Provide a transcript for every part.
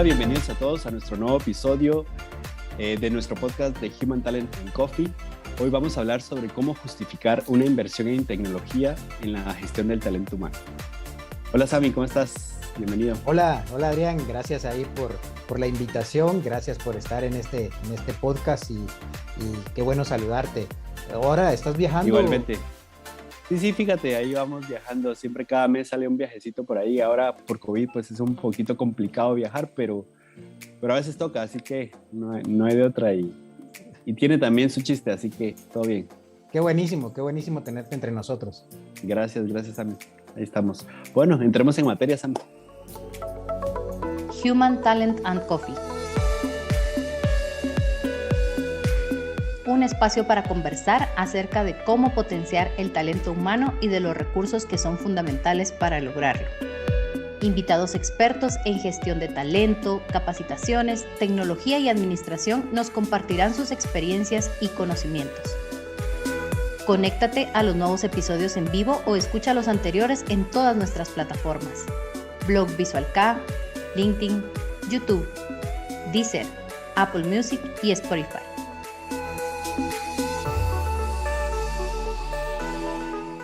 bienvenidos a todos a nuestro nuevo episodio de nuestro podcast de Human Talent and Coffee. Hoy vamos a hablar sobre cómo justificar una inversión en tecnología en la gestión del talento humano. Hola Sami, ¿cómo estás? Bienvenido. Hola Adrián, gracias ahí por la invitación, gracias por estar en este podcast y qué bueno saludarte. Ahora, ¿estás viajando? Igualmente. Sí, fíjate, ahí vamos viajando, siempre cada mes sale un viajecito por ahí. Ahora por COVID pues es un poquito complicado viajar, pero a veces toca, así que no hay de otra y tiene también su chiste, así que todo bien. Qué buenísimo tenerte entre nosotros. Gracias Sami, ahí estamos. Bueno, entremos en materia, Sami. Human Talent and Coffee. Un espacio para conversar acerca de cómo potenciar el talento humano y de los recursos que son fundamentales para lograrlo. Invitados expertos en gestión de talento, capacitaciones, tecnología y administración nos compartirán sus experiencias y conocimientos. Conéctate a los nuevos episodios en vivo o escucha los anteriores en todas nuestras plataformas: Blog Visual K, LinkedIn, YouTube, Deezer, Apple Music y Spotify.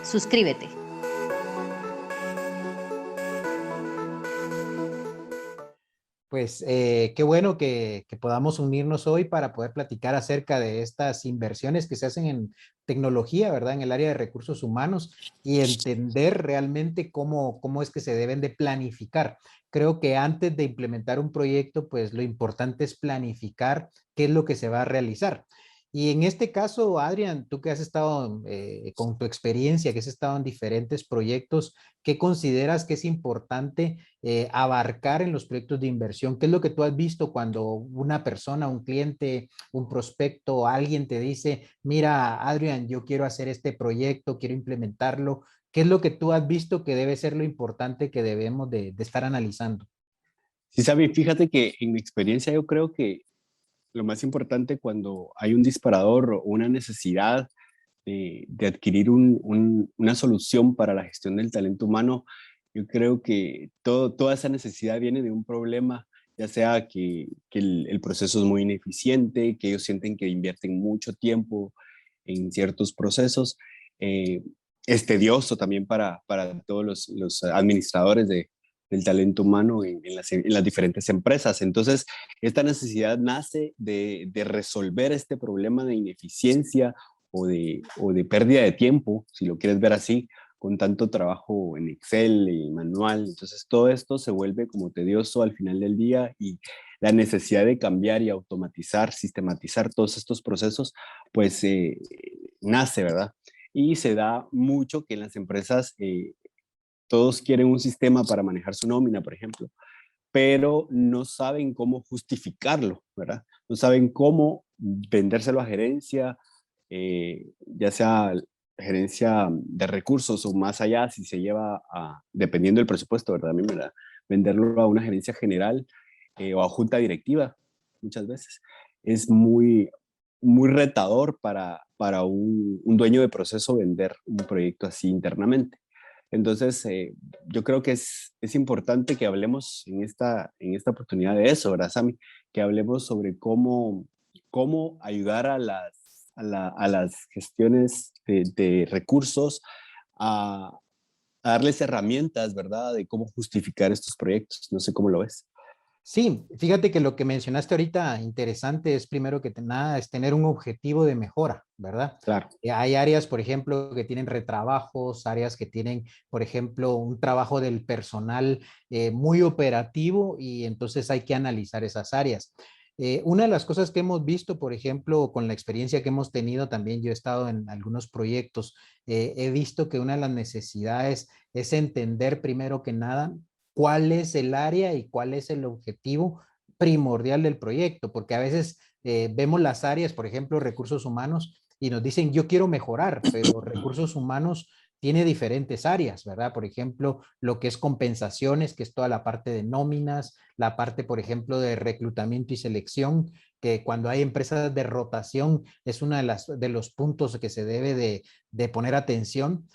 Suscríbete. Pues qué bueno que podamos unirnos hoy para poder platicar acerca de estas inversiones que se hacen en tecnología, ¿verdad? En el área de recursos humanos y entender realmente cómo es que se deben de planificar. Creo que antes de implementar un proyecto, pues lo importante es planificar qué es lo que se va a realizar. Y en este caso, Adrián, tú que has estado con tu experiencia, que has estado en diferentes proyectos, ¿qué consideras que es importante abarcar en los proyectos de inversión? ¿Qué es lo que tú has visto cuando una persona, un cliente, un prospecto, alguien te dice, mira, Adrián, yo quiero hacer este proyecto, quiero implementarlo? ¿Qué es lo que tú has visto que debe ser lo importante que debemos de estar analizando? Sí, Sami, fíjate que en mi experiencia yo creo que lo más importante cuando hay un disparador o una necesidad de adquirir una solución para la gestión del talento humano, yo creo que toda esa necesidad viene de un problema, ya sea que el proceso es muy ineficiente, que ellos sienten que invierten mucho tiempo en ciertos procesos. Es tedioso también para todos los administradores del talento humano en las diferentes empresas. Entonces, esta necesidad nace de resolver este problema de ineficiencia o de pérdida de tiempo, si lo quieres ver así, con tanto trabajo en Excel y manual. Entonces, todo esto se vuelve como tedioso al final del día y la necesidad de cambiar y automatizar, sistematizar todos estos procesos, pues nace, ¿verdad? Y se da mucho que en las empresas todos quieren un sistema para manejar su nómina, por ejemplo, pero no saben cómo justificarlo, ¿verdad? No saben cómo vendérselo a gerencia, ya sea gerencia de recursos o más allá, si se lleva a, dependiendo del presupuesto, ¿verdad? A mí me da venderlo a una gerencia general o a junta directiva, muchas veces. Es muy retador para un dueño de proceso vender un proyecto así internamente. Entonces, yo creo que es importante que hablemos en esta oportunidad de eso, ¿verdad, Sami? Que hablemos sobre cómo ayudar a las gestiones de recursos a darles herramientas, ¿verdad? De cómo justificar estos proyectos. No sé cómo lo ves. Sí, fíjate que lo que mencionaste ahorita interesante es primero que nada es tener un objetivo de mejora, ¿verdad? Claro. Hay áreas, por ejemplo, que tienen retrabajos, áreas que tienen, por ejemplo, un trabajo del personal muy operativo y entonces hay que analizar esas áreas. Una de las cosas que hemos visto, por ejemplo, con la experiencia que hemos tenido, también yo he estado en algunos proyectos, he visto que una de las necesidades es entender primero que nada cuál es el área y cuál es el objetivo primordial del proyecto, porque a veces vemos las áreas, por ejemplo, recursos humanos, y nos dicen, yo quiero mejorar, pero recursos humanos tiene diferentes áreas, ¿verdad? Por ejemplo, lo que es compensaciones, que es toda la parte de nóminas, la parte, por ejemplo, de reclutamiento y selección, que cuando hay empresas de rotación es uno de los puntos que se debe de poner atención.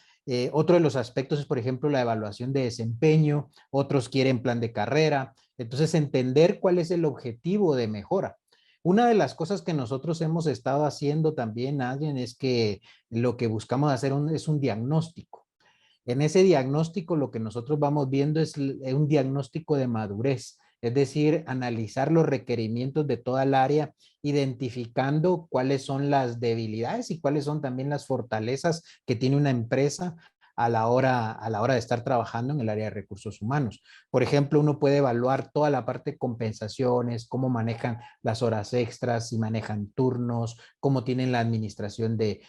Otro de los aspectos es, por ejemplo, la evaluación de desempeño, otros quieren plan de carrera. Entonces, entender cuál es el objetivo de mejora. Una de las cosas que nosotros hemos estado haciendo también, Adrián, es que lo que buscamos hacer es un diagnóstico. En ese diagnóstico lo que nosotros vamos viendo es un diagnóstico de madurez, es decir, analizar los requerimientos de toda el área, identificando cuáles son las debilidades y cuáles son también las fortalezas que tiene una empresa a la hora de estar trabajando en el área de recursos humanos. Por ejemplo, uno puede evaluar toda la parte de compensaciones, cómo manejan las horas extras, si manejan turnos, cómo tienen la administración de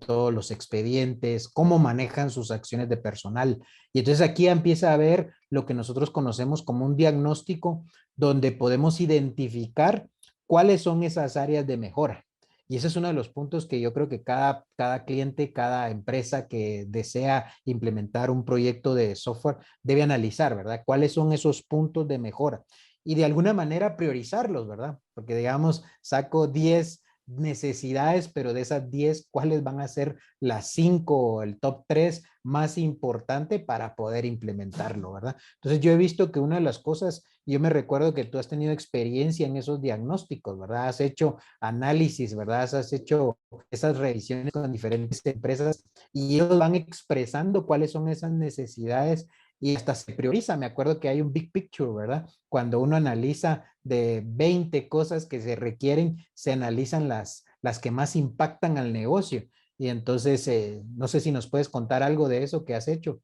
todos los expedientes, cómo manejan sus acciones de personal. Y entonces aquí empieza a ver lo que nosotros conocemos como un diagnóstico donde podemos identificar cuáles son esas áreas de mejora. Y ese es uno de los puntos que yo creo que cada cliente, cada empresa que desea implementar un proyecto de software debe analizar, ¿verdad? ¿Cuáles son esos puntos de mejora? Y de alguna manera priorizarlos, ¿verdad? Porque digamos, saco 10 necesidades, pero de esas 10, ¿cuáles van a ser las 5 o el top 3 más importante para poder implementarlo, ¿verdad? Entonces yo he visto que una de las cosas, yo me recuerdo que tú has tenido experiencia en esos diagnósticos, ¿verdad? Has hecho análisis, ¿verdad? Has hecho esas revisiones con diferentes empresas y ellos van expresando cuáles son esas necesidades y hasta se prioriza. Me acuerdo que hay un big picture, ¿verdad? Cuando uno analiza de 20 cosas que se requieren, se analizan las que más impactan al negocio. Y entonces, no sé si nos puedes contar algo de eso que has hecho.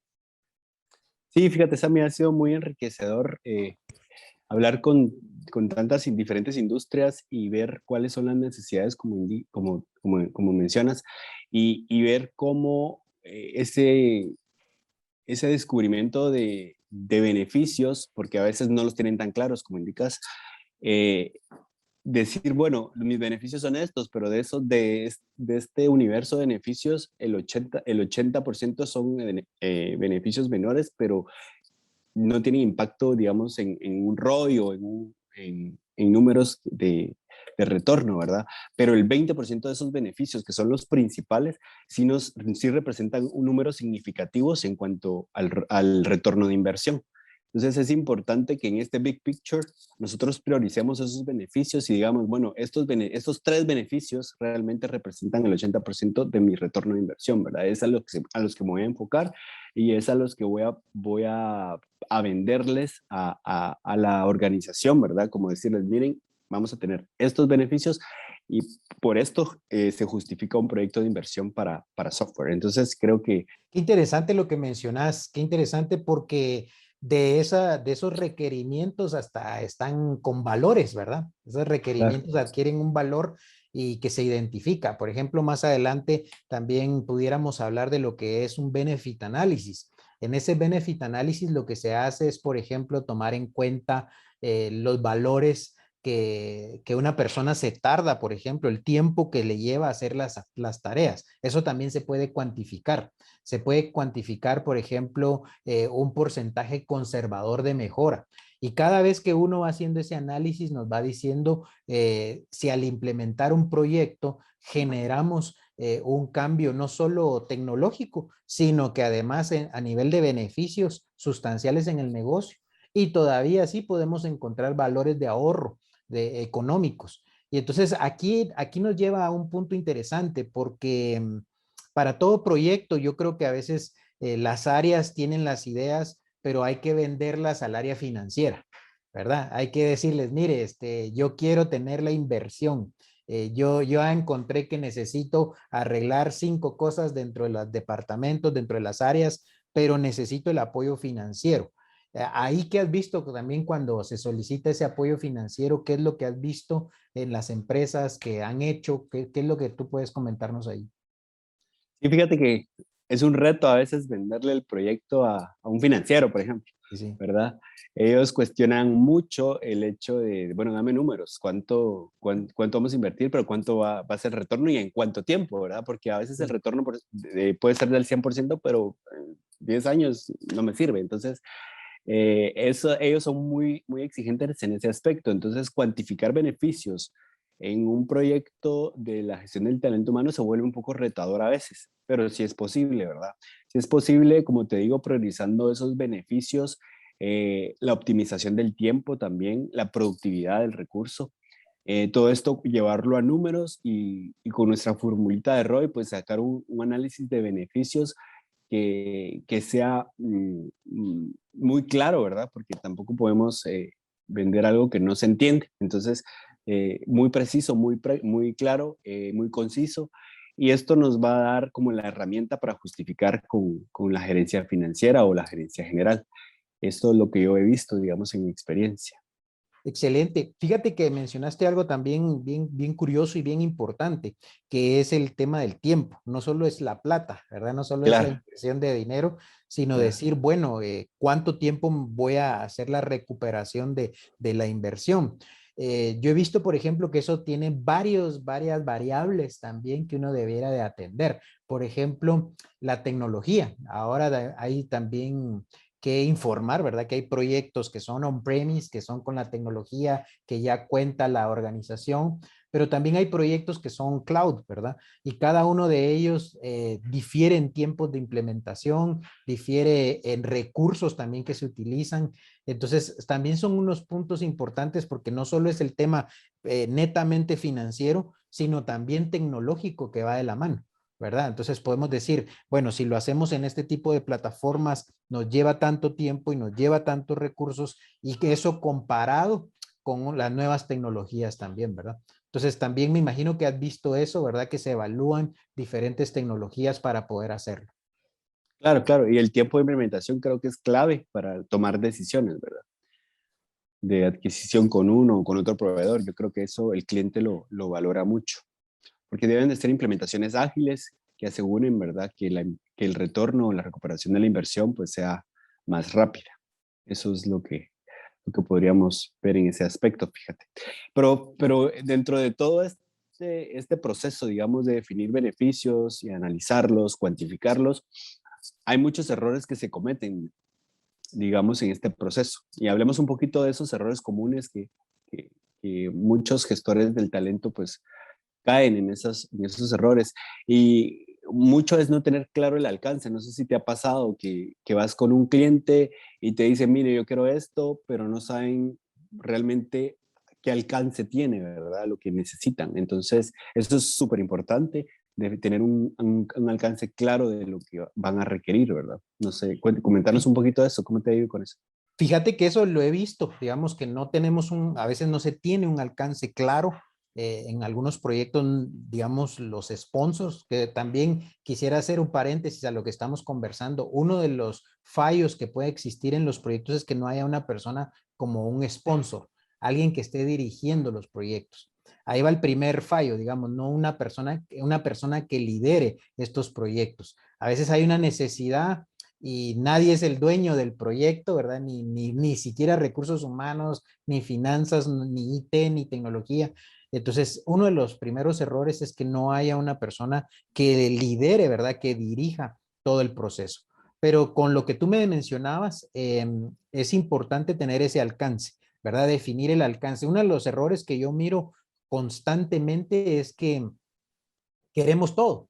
Sí, fíjate, Sammy, ha sido muy enriquecedor hablar con tantas diferentes industrias y ver cuáles son las necesidades como mencionas y ver cómo ese descubrimiento de beneficios, porque a veces no los tienen tan claros como indicas, eh, decir, bueno, mis beneficios son estos, pero de este universo de beneficios, el 80% son beneficios menores, pero no tienen impacto, digamos, en un ROI o en números de retorno, ¿verdad? Pero el 20% de esos beneficios, que son los principales, sí representan un número significativo en cuanto al retorno de inversión. Entonces es importante que en este big picture nosotros prioricemos esos beneficios y digamos, bueno, estos 3 beneficios realmente representan el 80% de mi retorno de inversión, ¿verdad? Es a los que me voy a enfocar y es a los que voy a venderles a la organización, ¿verdad? Como decirles, miren, vamos a tener estos beneficios y por esto se justifica un proyecto de inversión para software. Entonces creo que... Qué interesante lo que mencionas, qué interesante porque de esos requerimientos hasta están con valores, ¿verdad? Esos Claro. requerimientos adquieren un valor y que se identifica. Por ejemplo, más adelante también pudiéramos hablar de lo que es un benefit análisis. En ese benefit análisis lo que se hace es, por ejemplo, tomar en cuenta los valores que una persona se tarda, por ejemplo, el tiempo que le lleva a hacer las tareas. Eso también se puede cuantificar. Se puede cuantificar, por ejemplo, un porcentaje conservador de mejora. Y cada vez que uno va haciendo ese análisis nos va diciendo si al implementar un proyecto generamos un cambio no solo tecnológico, sino que además a nivel de beneficios sustanciales en el negocio. Y todavía sí podemos encontrar valores de ahorro económicos. Y entonces aquí nos lleva a un punto interesante porque para todo proyecto yo creo que a veces las áreas tienen las ideas, pero hay que venderlas al área financiera, ¿verdad? Hay que decirles, mire, yo quiero tener la inversión. Yo encontré que necesito arreglar 5 cosas dentro de los departamentos, dentro de las áreas, pero necesito el apoyo financiero. Ahí que has visto también cuando se solicita ese apoyo financiero, ¿qué es lo que has visto en las empresas que han hecho? ¿Qué es lo que tú puedes comentarnos ahí? Y fíjate que es un reto a veces venderle el proyecto a un financiero, por ejemplo, Sí, sí. ¿verdad? Ellos cuestionan mucho el hecho de, bueno, dame números, cuánto vamos a invertir, pero cuánto va a ser el retorno y en cuánto tiempo, ¿verdad? Porque a veces el Sí. retorno puede ser del 100%, pero 10 años no me sirve. Entonces, ellos son muy exigentes en ese aspecto. Entonces, cuantificar beneficios en un proyecto de la gestión del talento humano se vuelve un poco retador a veces, pero sí es posible, ¿verdad? Sí es posible, como te digo, priorizando esos beneficios, la optimización del tiempo también, la productividad del recurso. Todo esto llevarlo a números y con nuestra formulita de ROI, pues sacar un análisis de beneficios que sea muy claro, ¿verdad? Porque tampoco podemos vender algo que no se entiende. Entonces, muy preciso, muy claro, muy conciso. Y esto nos va a dar como la herramienta para justificar con la gerencia financiera o la gerencia general. Esto es lo que yo he visto, digamos, en mi experiencia. Excelente. Fíjate que mencionaste algo también bien curioso y bien importante, que es el tema del tiempo. No solo es la plata, ¿verdad? No solo es la Claro, inversión de dinero, sino claro. decir, bueno, ¿cuánto tiempo voy a hacer la recuperación de la inversión? Yo he visto, por ejemplo, que eso tiene varias variables también que uno debiera de atender. Por ejemplo, la tecnología. Ahora hay también que informar, ¿verdad? Que hay proyectos que son on-premise, que son con la tecnología que ya cuenta la organización, pero también hay proyectos que son cloud, ¿verdad? Y cada uno de ellos difiere en tiempos de implementación, difiere en recursos también que se utilizan. Entonces, también son unos puntos importantes porque no solo es el tema netamente financiero, sino también tecnológico que va de la mano. ¿Verdad? Entonces podemos decir, bueno, si lo hacemos en este tipo de plataformas, nos lleva tanto tiempo y nos lleva tantos recursos y que eso comparado con las nuevas tecnologías también, ¿verdad? Entonces también me imagino que has visto eso, ¿verdad? Que se evalúan diferentes tecnologías para poder hacerlo. Claro, claro. Y el tiempo de implementación creo que es clave para tomar decisiones, ¿verdad? De adquisición con uno o con otro proveedor. Yo creo que eso el cliente lo valora mucho, porque deben de ser implementaciones ágiles que aseguren, ¿verdad?, que el retorno o la recuperación de la inversión pues sea más rápida. Eso es lo que podríamos ver en ese aspecto, fíjate. Pero dentro de todo este proceso, digamos, de definir beneficios y analizarlos, cuantificarlos, hay muchos errores que se cometen, digamos, en este proceso. Y hablemos un poquito de esos errores comunes que muchos gestores del talento pues caen en esos errores. Y mucho es no tener claro el alcance. No sé si te ha pasado que vas con un cliente y te dice, mire, yo quiero esto, pero no saben realmente qué alcance tiene, ¿verdad? Lo que necesitan. Entonces, eso es súper importante, de tener un alcance claro de lo que van a requerir, ¿verdad? No sé, comentarnos un poquito de eso, ¿cómo te ha ido con eso? Fíjate que eso lo he visto, digamos que no tenemos a veces no se tiene un alcance claro en algunos proyectos, digamos, los sponsors, que también quisiera hacer un paréntesis a lo que estamos conversando. Uno de los fallos que puede existir en los proyectos es que no haya una persona como un sponsor, alguien que esté dirigiendo los proyectos. Ahí va el primer fallo, digamos, no una persona que lidere estos proyectos. A veces hay una necesidad y nadie es el dueño del proyecto, ¿verdad? Ni siquiera recursos humanos, ni finanzas, ni IT, ni tecnología. Entonces, uno de los primeros errores es que no haya una persona que lidere, ¿verdad? Que dirija todo el proceso. Pero con lo que tú me mencionabas, es importante tener ese alcance, ¿verdad? Definir el alcance. Uno de los errores que yo miro constantemente es que queremos Ujú.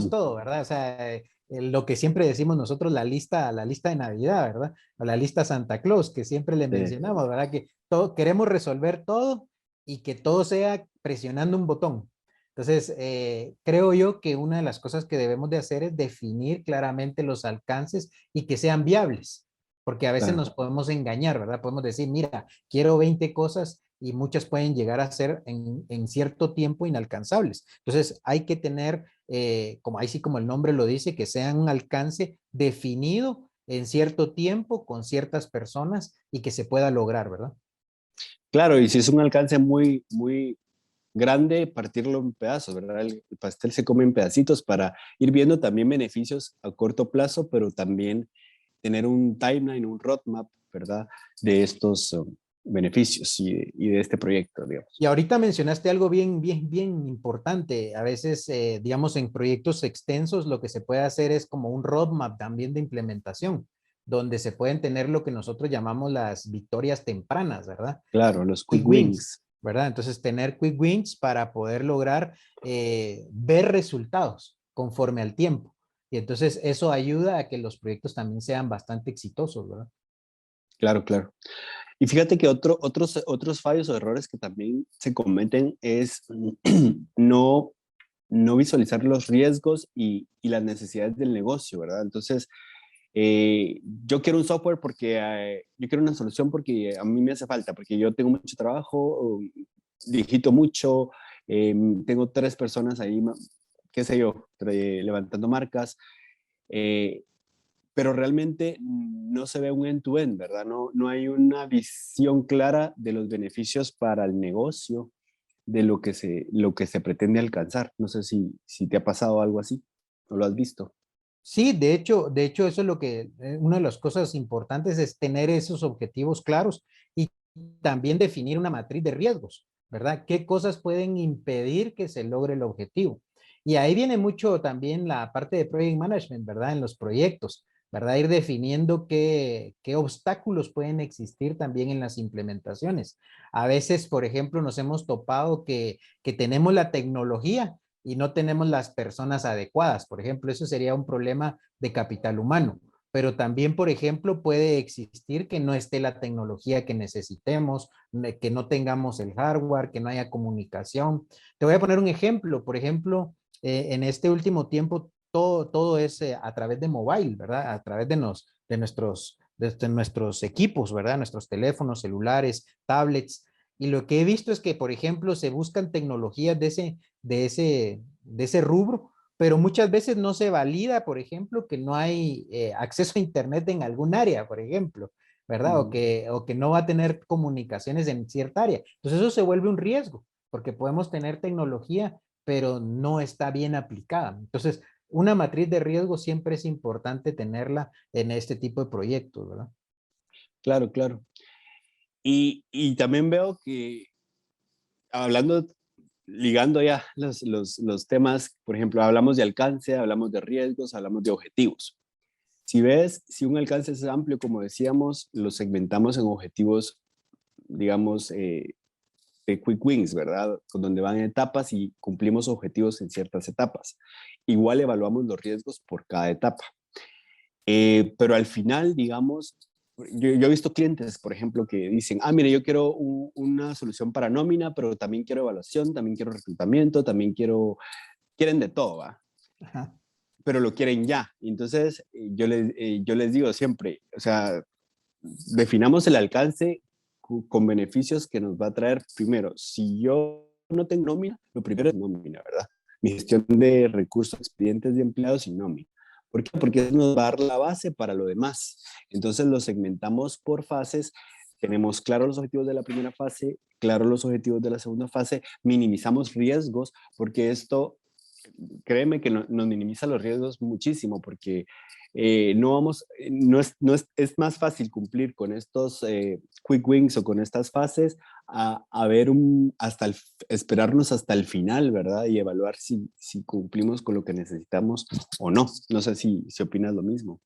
todo, ¿verdad? O sea, lo que siempre decimos nosotros, la lista de Navidad, ¿verdad? O la lista Santa Claus, que siempre le Sí. mencionamos, ¿verdad? Que todo, queremos resolver todo y que todo sea presionando un botón. Entonces, creo yo que una de las cosas que debemos de hacer es definir claramente los alcances y que sean viables, porque a veces Claro. nos podemos engañar, ¿verdad? Podemos decir, mira, quiero 20 cosas y muchas pueden llegar a ser en cierto tiempo inalcanzables. Entonces, hay que tener como ahí sí como el nombre lo dice, que sea un alcance definido en cierto tiempo con ciertas personas y que se pueda lograr, ¿verdad? Claro, y si es un alcance muy grande, partirlo en pedazos, ¿verdad? El pastel se come en pedacitos para ir viendo también beneficios a corto plazo, pero también tener un timeline, un roadmap, ¿verdad? De estos beneficios y de este proyecto, digamos. Y ahorita mencionaste algo bien importante. A veces, digamos, en proyectos extensos, lo que se puede hacer es como un roadmap también de implementación, donde se pueden tener lo que nosotros llamamos las victorias tempranas, ¿verdad? Claro, los quick Quick wins. wins. ¿verdad? Entonces, tener quick wins para poder lograr ver resultados conforme al tiempo. Y entonces eso ayuda a que los proyectos también sean bastante exitosos, ¿verdad? Claro, claro. Y fíjate que otros fallos o errores que también se cometen es no, no visualizar los riesgos y las necesidades del negocio, ¿verdad? Entonces, yo quiero un software porque yo quiero una solución porque a mí me hace falta, porque yo tengo mucho trabajo, digito mucho, tengo 3 personas ahí, qué sé yo, levantando marcas, eh, pero realmente no se ve un end-to-end, ¿verdad? No, no hay una visión clara de los beneficios para el negocio, de lo que se pretende alcanzar. No sé si te ha pasado algo así o lo has visto. Sí, de hecho eso es lo que, una de las cosas importantes es tener esos objetivos claros y también definir una matriz de riesgos, ¿verdad? ¿Qué cosas pueden impedir que se logre el objetivo? Y ahí viene mucho también la parte de project management, ¿verdad? En los proyectos, ¿verdad? Ir definiendo qué obstáculos pueden existir también en las implementaciones. A veces, por ejemplo, nos hemos topado que tenemos la tecnología, y no tenemos las personas adecuadas. Por ejemplo, eso sería un problema de capital humano. Pero también, por ejemplo, puede existir que no esté la tecnología que necesitemos, que no tengamos el hardware, que no haya comunicación. Te voy a poner un ejemplo. Por ejemplo, en este último tiempo, todo es a través de mobile, ¿verdad? A través de nuestros equipos, ¿verdad? Nuestros teléfonos, celulares, tablets. Y lo que he visto es que, por ejemplo, se buscan tecnologías de ese rubro, pero muchas veces no se valida, por ejemplo, que no hay acceso a Internet en algún área, por ejemplo, ¿verdad? O que no va a tener comunicaciones en cierta área. Entonces eso se vuelve un riesgo, porque podemos tener tecnología, pero no está bien aplicada. Entonces, una matriz de riesgo siempre es importante tenerla en este tipo de proyectos, ¿verdad? Claro, claro. Y también veo que hablando, ligando ya los temas, por ejemplo, hablamos de alcance, hablamos de riesgos, hablamos de objetivos. Si ves, si un alcance es amplio, como decíamos, lo segmentamos en objetivos, digamos, de quick wins, ¿verdad? Donde van en etapas y cumplimos objetivos en ciertas etapas. Igual evaluamos los riesgos por cada etapa. Pero al final, digamos, yo he visto clientes, por ejemplo, que dicen, mire, yo quiero una solución para nómina, pero también quiero evaluación, también quiero reclutamiento, también quieren de todo, ¿va? Ajá. Pero lo quieren ya. Entonces, yo les digo siempre, o sea, definamos el alcance con beneficios que nos va a traer primero. Si yo no tengo nómina, lo primero es nómina, ¿verdad? Mi gestión de recursos, expedientes de empleados y nómina. ¿Por qué? Porque eso nos va a dar la base para lo demás. Entonces lo segmentamos por fases, tenemos claros los objetivos de la primera fase, claros los objetivos de la segunda fase, minimizamos riesgos, porque esto, créeme que nos minimiza los riesgos muchísimo, porque no vamos, es más fácil cumplir con estos quick wins o con estas fases a ver esperarnos hasta el final, ¿verdad? Y evaluar si cumplimos con lo que necesitamos o no. No sé si opinas lo mismo.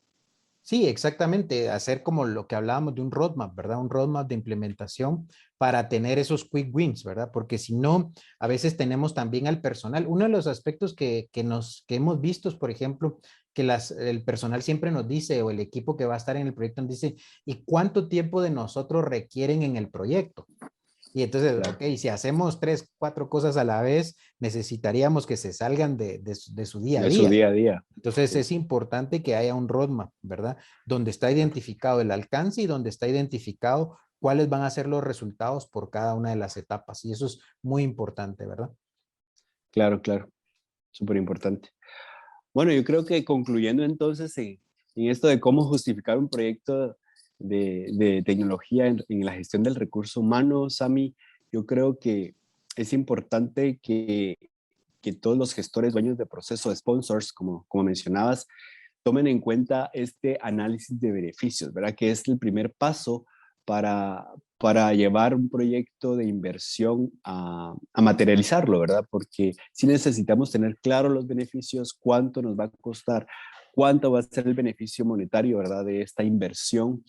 Sí, exactamente, hacer como lo que hablábamos de un roadmap, ¿verdad? Un roadmap de implementación para tener esos quick wins, ¿verdad? Porque si no, a veces tenemos también al personal. Uno de los aspectos que hemos visto es, por ejemplo, que el personal siempre nos dice, o el equipo que va a estar en el proyecto nos dice, ¿y cuánto tiempo de nosotros requieren en el proyecto? Y entonces, Claro. ok, si hacemos 3, 4 cosas a la vez, necesitaríamos que se salgan de su día a De su día. día a día. Entonces Sí. es importante que haya un roadmap, ¿verdad? Donde está identificado el alcance y donde está identificado cuáles van a ser los resultados por cada una de las etapas. Y eso es muy importante, ¿verdad? Claro, claro. Súper importante. Bueno, yo creo que concluyendo entonces en esto de cómo justificar un proyecto de tecnología en la gestión del recurso humano, Sami, yo creo que es importante que todos los gestores, dueños de proceso, sponsors, como mencionabas, tomen en cuenta este análisis de beneficios, ¿verdad? Que es el primer paso para, para llevar un proyecto de inversión a materializarlo, ¿verdad? Porque sí necesitamos tener claro los beneficios, cuánto nos va a costar, cuánto va a ser el beneficio monetario, ¿verdad? De esta inversión.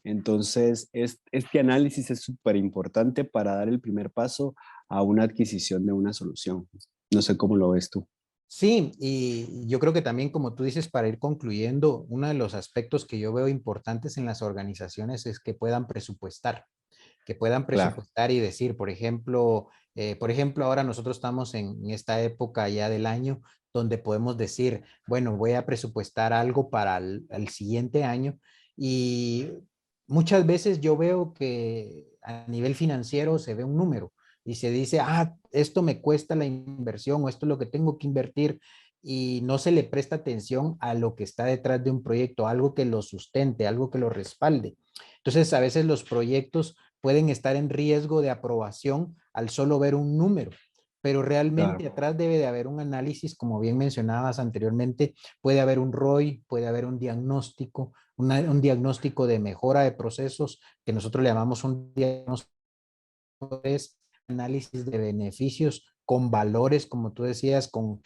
Entonces, este análisis es súper importante para dar el primer paso a una adquisición de una solución. No sé cómo lo ves tú. Sí, y yo creo que también, como tú dices, para ir concluyendo, uno de los aspectos que yo veo importantes en las organizaciones es que puedan presupuestar. Que puedan Claro, presupuestar y decir, por ejemplo, ahora nosotros estamos en esta época ya del año donde podemos decir, bueno, voy a presupuestar algo para el siguiente año y muchas veces yo veo que a nivel financiero se ve un número y se dice, esto me cuesta la inversión o esto es lo que tengo que invertir y no se le presta atención a lo que está detrás de un proyecto, algo que lo sustente, algo que lo respalde. Entonces, a veces los proyectos pueden estar en riesgo de aprobación al solo ver un número, pero realmente claro, atrás debe de haber un análisis, como bien mencionabas anteriormente, puede haber un ROI, puede haber un diagnóstico, un diagnóstico de mejora de procesos, que nosotros le llamamos un diagnóstico, es análisis de beneficios con valores, como tú decías, con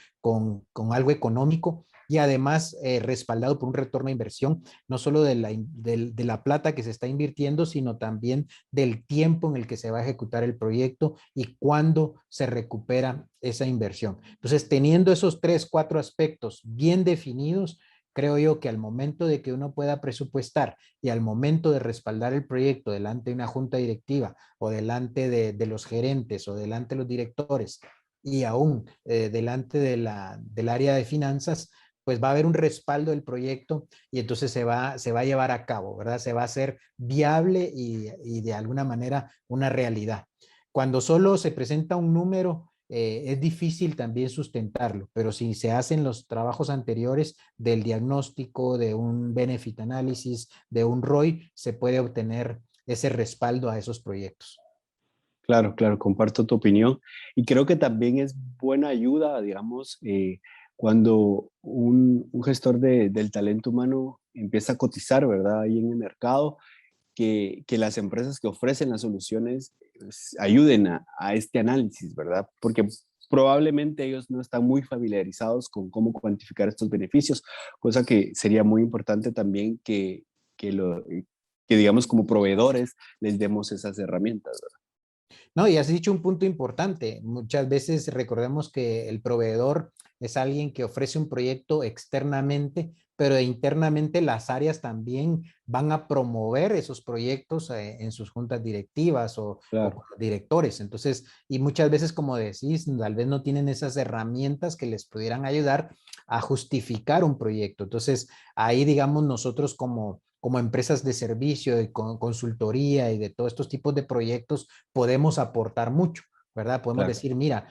algo económico y además respaldado por un retorno de inversión, no solo de la plata que se está invirtiendo, sino también del tiempo en el que se va a ejecutar el proyecto y cuándo se recupera esa inversión. Entonces, teniendo esos 3, 4 aspectos bien definidos, creo yo que al momento de que uno pueda presupuestar y al momento de respaldar el proyecto delante de una junta directiva o delante de los gerentes o delante de los directores y aún delante del área de finanzas, pues va a haber un respaldo del proyecto y entonces se va a llevar a cabo, ¿verdad? Se va a hacer viable y de alguna manera una realidad. Cuando solo se presenta un número, es difícil también sustentarlo, pero si se hacen los trabajos anteriores del diagnóstico, de un benefit análisis, de un ROI, se puede obtener ese respaldo a esos proyectos. claro, claro, comparto tu opinión. Y creo que también es buena ayuda, digamos, cuando un gestor del talento humano empieza a cotizar, ¿verdad? Ahí en el mercado, que las empresas que ofrecen las soluciones pues, ayuden a este análisis, ¿verdad? Porque probablemente ellos no están muy familiarizados con cómo cuantificar estos beneficios, cosa que sería muy importante también que digamos, como proveedores les demos esas herramientas, ¿verdad? No, y has dicho un punto importante. Muchas veces recordemos que el proveedor es alguien que ofrece un proyecto externamente, pero internamente las áreas también van a promover esos proyectos en sus juntas directivas o Claro, con los directores. Entonces, y muchas veces, como decís, tal vez no tienen esas herramientas que les pudieran ayudar a justificar un proyecto. Entonces, ahí, digamos, nosotros como empresas de servicio, de consultoría y de todos estos tipos de proyectos, podemos aportar mucho, ¿verdad? Podemos claro, decir, mira,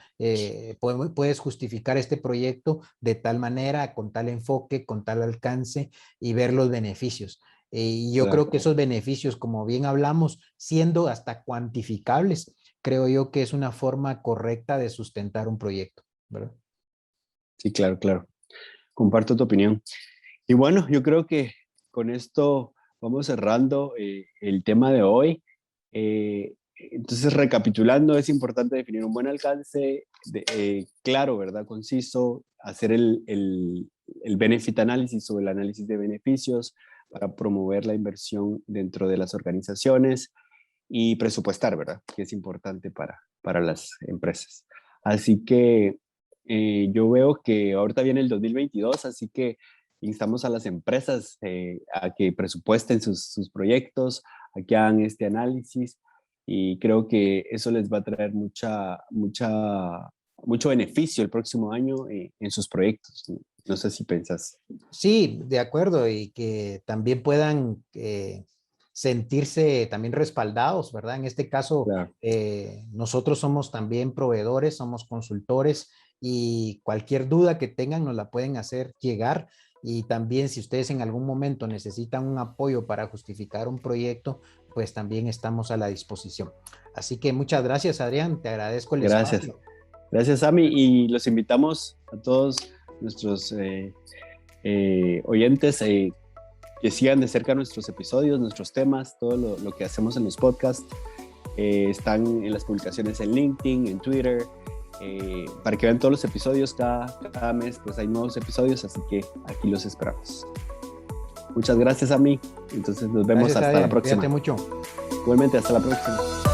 puedes justificar este proyecto de tal manera, con tal enfoque, con tal alcance y ver los beneficios. Y yo claro. creo que esos beneficios, como bien hablamos, siendo hasta cuantificables, creo yo que es una forma correcta de sustentar un proyecto, ¿verdad? Sí, claro, claro. Comparto tu opinión. Y bueno, yo creo que con esto vamos cerrando el tema de hoy. Entonces, recapitulando, es importante definir un buen alcance, claro, ¿verdad? Conciso, hacer el benefit análisis o el análisis de beneficios para promover la inversión dentro de las organizaciones y presupuestar, ¿verdad? Que es importante para las empresas. Así que yo veo que ahorita viene el 2022, así que instamos a las empresas a que presupuesten sus proyectos, a que hagan este análisis y creo que eso les va a traer mucho beneficio el próximo año en sus proyectos. No sé si pensás. Sí, de acuerdo, y que también puedan sentirse también respaldados, ¿verdad? En este caso, Claro, nosotros somos también proveedores, somos consultores y cualquier duda que tengan nos la pueden hacer llegar. Y también si ustedes en algún momento necesitan un apoyo para justificar un proyecto, pues también estamos a la disposición. Así que muchas gracias, Adrián, te agradezco el gracias. espacio. Gracias, Sami, y los invitamos a todos nuestros oyentes que sigan de cerca nuestros episodios, nuestros temas, todo lo que hacemos en los podcasts. Están en las publicaciones en LinkedIn, en Twitter, para que vean todos los episodios cada mes, pues hay nuevos episodios, así que aquí los esperamos. Muchas gracias a mí. Entonces nos vemos hasta la próxima. Cuídate mucho. Igualmente, hasta la próxima.